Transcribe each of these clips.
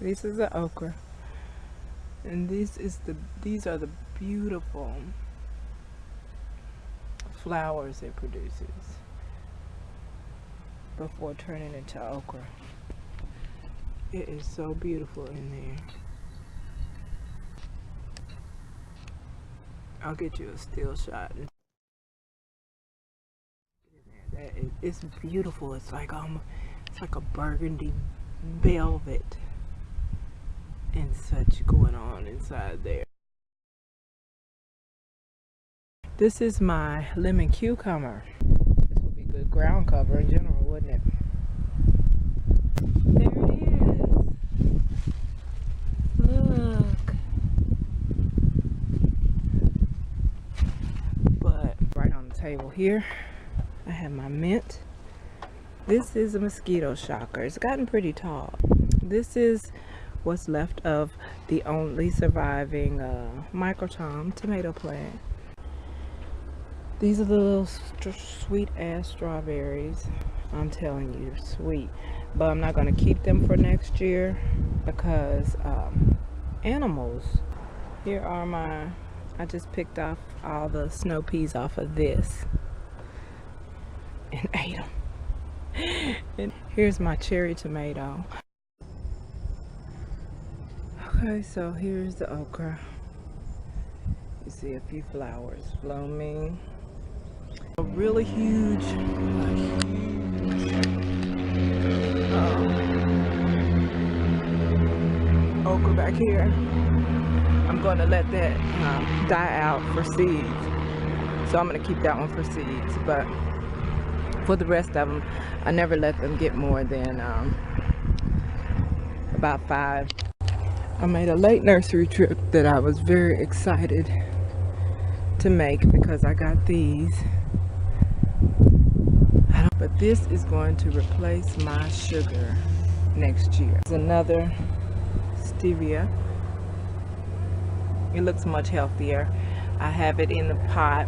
This is the okra, and these are the beautiful flowers it produces before turning into okra. It is so beautiful in there. I'll get you a still shot. It's beautiful. It's like a burgundy velvet and such going on inside there. This is my lemon cucumber. This would be good ground cover in general, wouldn't it? There it is. Look. But right on the table here, I have my mint. This is a mosquito shocker. It's gotten pretty tall. This is what's left of the only surviving microtom tomato plant. These are the little sweet ass strawberries. I'm telling you, sweet. But I'm not going to keep them for next year because animals. Here are I just picked off all the snow peas off of this and ate them. And here's my cherry tomato. Okay, so here's the okra. You see a few flowers blooming. A really huge okra back here. I'm going to let that die out for seeds. So I'm going to keep that one for seeds. But for the rest of them, I never let them get more than about 5. I made a late nursery trip that I was very excited to make because I got these. But this is going to replace my sugar next year. There's another stevia. It looks much healthier. I have it in the pot.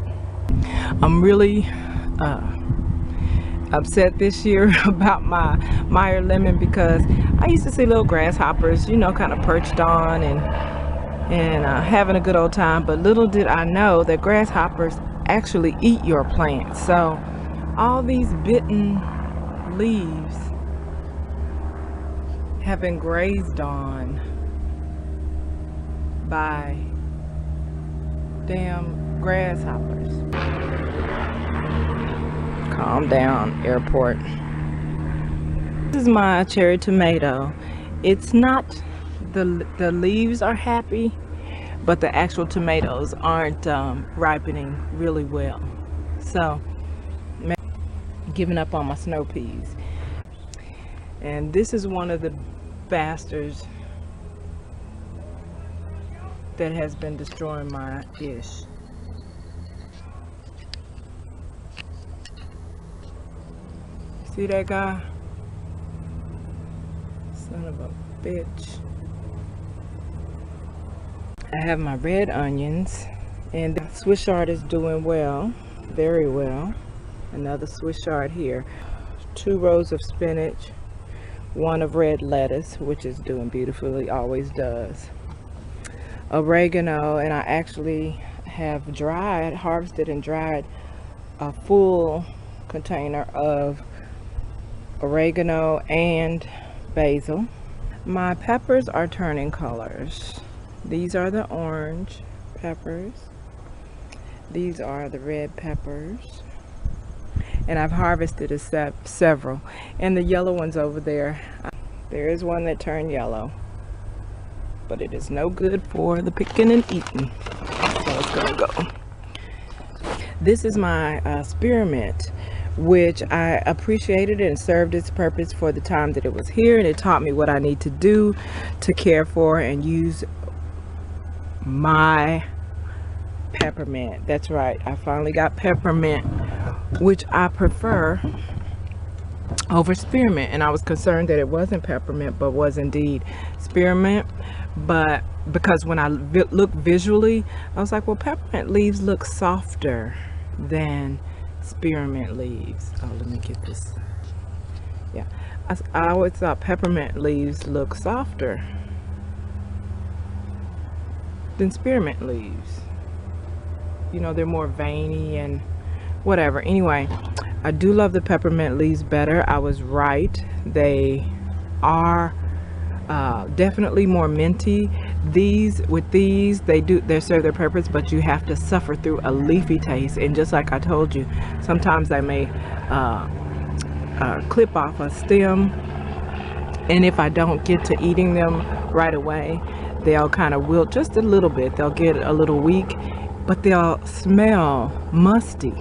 I'm really upset this year about my Meyer lemon because I used to see little grasshoppers, you know, kind of perched on and having a good old time. But little did I know that grasshoppers actually eat your plants. So all these bitten leaves have been grazed on by damn grasshoppers. Calm down, airport. This is my cherry tomato. It's not, the leaves are happy, but the actual tomatoes aren't ripening really well. So, giving up on my snow peas. And this is one of the bastards that has been destroying my ish. See that guy? Son of a bitch. I have my red onions, and the Swiss chard is doing well, very well. Another Swiss chard here. 2 rows of spinach, 1 of red lettuce, which is doing beautifully, always does. Oregano, and I actually have harvested and dried a full container of oregano and basil. My peppers are turning colors. These are the orange peppers. These are the red peppers. And I've harvested several. And the yellow ones over there, there is one that turned yellow, but it is no good for the picking and eating, so it's gonna go. This is my spearmint, which I appreciated and served its purpose for the time that it was here, and it taught me what I need to do to care for and use my peppermint. That's right, I finally got peppermint, which I prefer over spearmint. And I was concerned that it wasn't peppermint, but was indeed spearmint. But because when I look visually, I was like, well, peppermint leaves look softer than spearmint leaves. Oh, let me get this. Yeah, I always thought peppermint leaves look softer than spearmint leaves. You know, they're more veiny and whatever. Anyway, I do love the peppermint leaves better. I was right. They are definitely more minty. They serve their purpose, but you have to suffer through a leafy taste. And just like I told you, sometimes I may clip off a stem, and if I don't get to eating them right away, they'll kind of wilt just a little bit. They'll get a little weak, but they'll smell musty.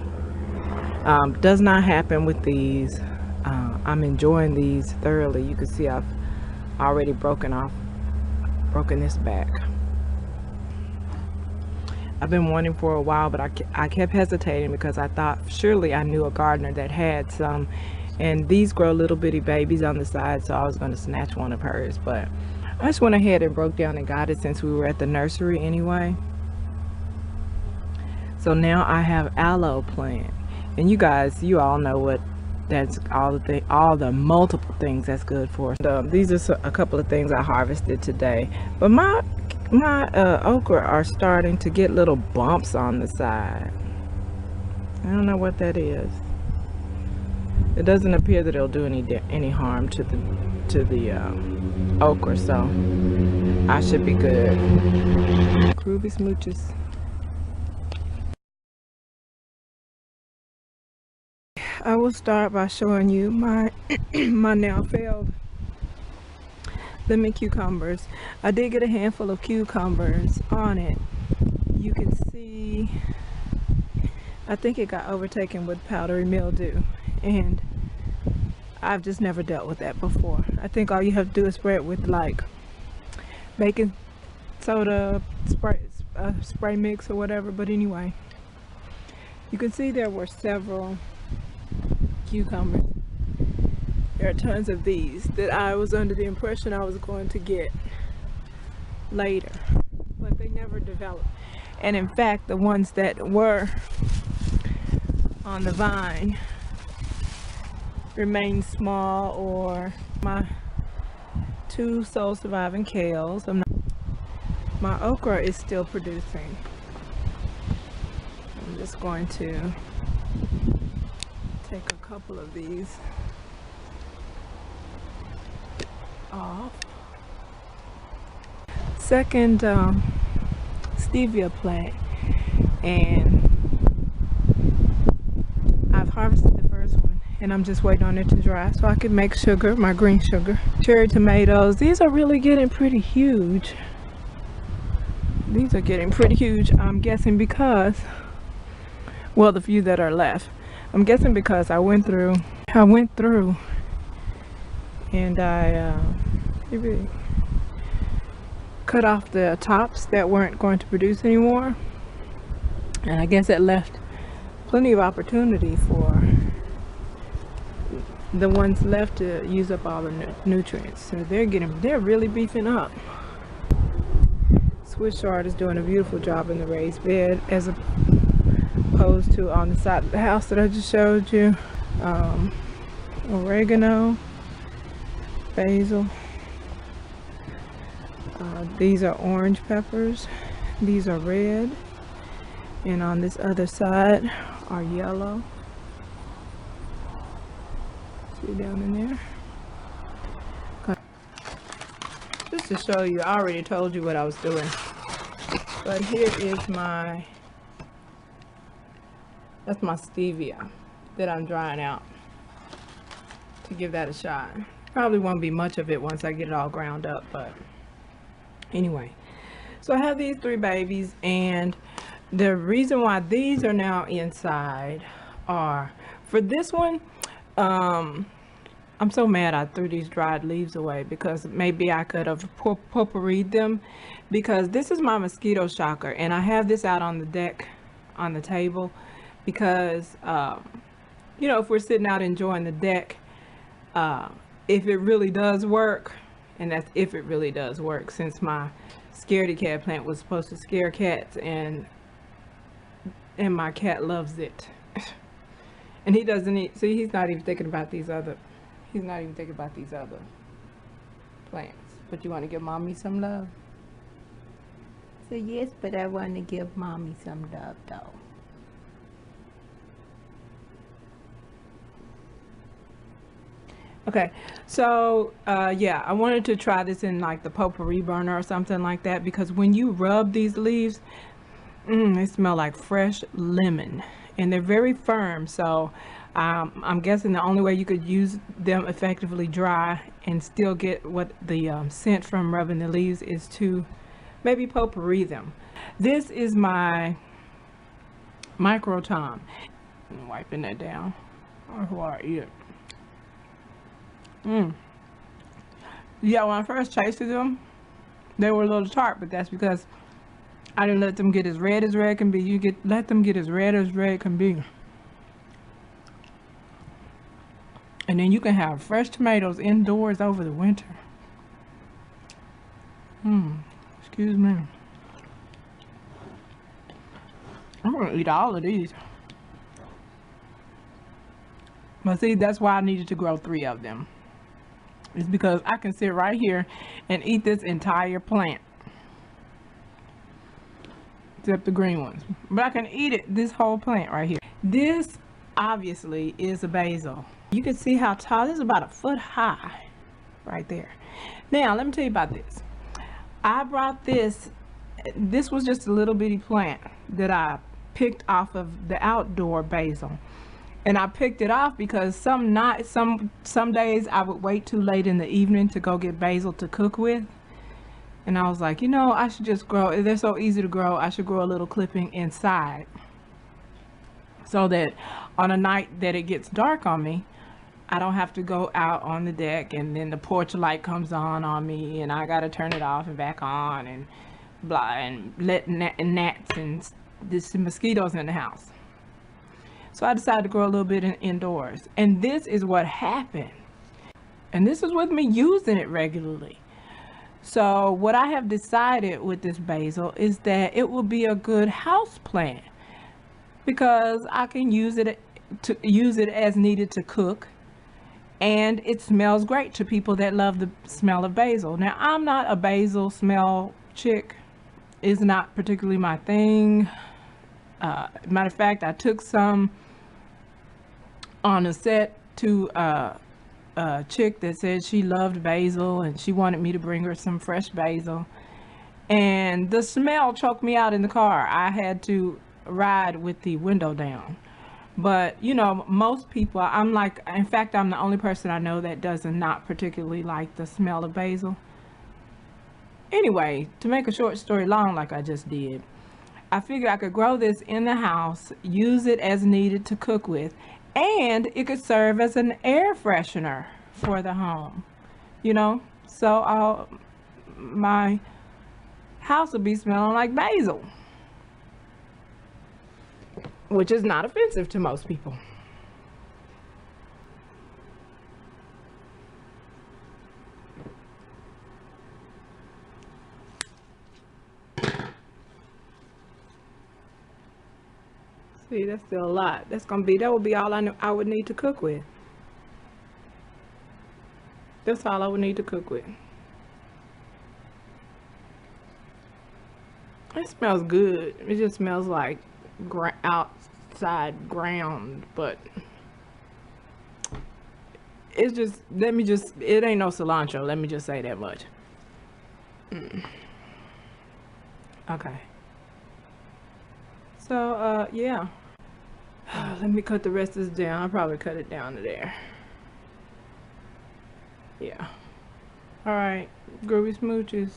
Does not happen with these. I'm enjoying these thoroughly. You can see I've already broken this back. I've been wanting for a while, but I kept hesitating because I thought surely I knew a gardener that had some, and these grow little bitty babies on the side, so I was going to snatch one of hers, but I just went ahead and broke down and got it since we were at the nursery anyway. So now I have aloe plant, and you guys, you all know what that's all the multiple things that's good for. These are a couple of things I harvested today, but my okra are starting to get little bumps on the side. I don't know what that is. It doesn't appear that it'll do any harm to the okra, so I should be good. Groovy smooches. I will start by showing you my my now failed lemon cucumbers. I did get a handful of cucumbers on it. You can see, I think it got overtaken with powdery mildew, and I've just never dealt with that before. I think all you have to do is spray it with like baking soda spray mix or whatever. But anyway, you can see there were several cucumbers. There are tons of these that I was under the impression I was going to get later, but they never developed. And in fact, the ones that were on the vine remained small, or my two sole surviving kales. My okra is still producing. I'm just going to take a couple of these off. Second stevia plant, and I've harvested the first one, and I'm just waiting on it to dry so I can make sugar, my green sugar. Cherry tomatoes, these are really getting pretty huge. These are getting pretty huge. I'm guessing because, well, the few that are left, I'm guessing because I went through and I maybe cut off the tops that weren't going to produce anymore, and I guess it left plenty of opportunity for the ones left to use up all the nutrients. So they're really beefing up. Swiss chard is doing a beautiful job in the raised bed as opposed to on the side of the house that I just showed you. Oregano, basil. These are orange peppers. These are red. And on this other side are yellow. See down in there? Just to show you, I already told you what I was doing. But here is that's my stevia that I'm drying out to give that a shot. Probably won't be much of it once I get it all ground up, but anyway. So I have these three babies, and the reason why these are now inside are, for this one, I'm so mad I threw these dried leaves away, because maybe I could have potpourried them, because this is my mosquito shocker, and I have this out on the deck on the table because you know, if we're sitting out enjoying the deck, if it really does work, and that's if it really does work, since my scaredy cat plant was supposed to scare cats, and my cat loves it. And he doesn't eat, see, he's not even thinking about these other, He's not even thinking about these other plants. But you want to give mommy some love? So yes, but I want to give mommy some love though. Okay, so yeah, I wanted to try this in like the potpourri burner or something like that, because when you rub these leaves, they smell like fresh lemon, and they're very firm. So I'm guessing the only way you could use them effectively dry and still get what the scent from rubbing the leaves is to maybe potpourri them. This is my micro tom. I'm wiping that down before I eat it. Yeah, when I first tasted them, they were a little tart, but that's because I didn't let them get as red can be. Let them get as red can be. And then you can have fresh tomatoes indoors over the winter. Excuse me. I'm gonna eat all of these. But see, that's why I needed to grow 3 of them. It's because I can sit right here and eat this entire plant. Except the green ones. But I can eat it, this whole plant right here. This obviously is a basil. You can see how tall, this is about 1 foot high right there. Now, let me tell you about this. I brought this was just a little bitty plant that I picked off of the outdoor basil. And I picked it off because some days I would wait too late in the evening to go get basil to cook with. And I was like, you know, I should just grow, they're so easy to grow, I should grow a little clipping inside. So that on a night that it gets dark on me, I don't have to go out on the deck and then the porch light comes on me and I gotta turn it off and back on and blah, and let gnats and this mosquitoes in the house. So I decided to grow a little bit indoors, and this is what happened. And this is with me using it regularly. So what I have decided with this basil is that it will be a good house plant because I can use it as needed to cook, and it smells great to people that love the smell of basil. Now, I'm not a basil smell chick. It's not particularly my thing. Matter of fact, I took some on a set to a chick that said she loved basil and she wanted me to bring her some fresh basil, and the smell choked me out in the car. I had to ride with the window down. But you know, most people, in fact, I'm the only person I know that does not particularly like the smell of basil. Anyway, to make a short story long, like I just did, I figured I could grow this in the house, use it as needed to cook with, and it could serve as an air freshener for the home, you know. So my house will be smelling like basil, which is not offensive to most people. See, that's still a lot. That would be all I would need to cook with. That's all I would need to cook with. It smells good. It just smells like outside ground, but it's just, it ain't no cilantro. Let me just say that much. Okay. So, yeah. Let me cut the rest of this down. I'll probably cut it down to there. Yeah. All right. Groovy smooches.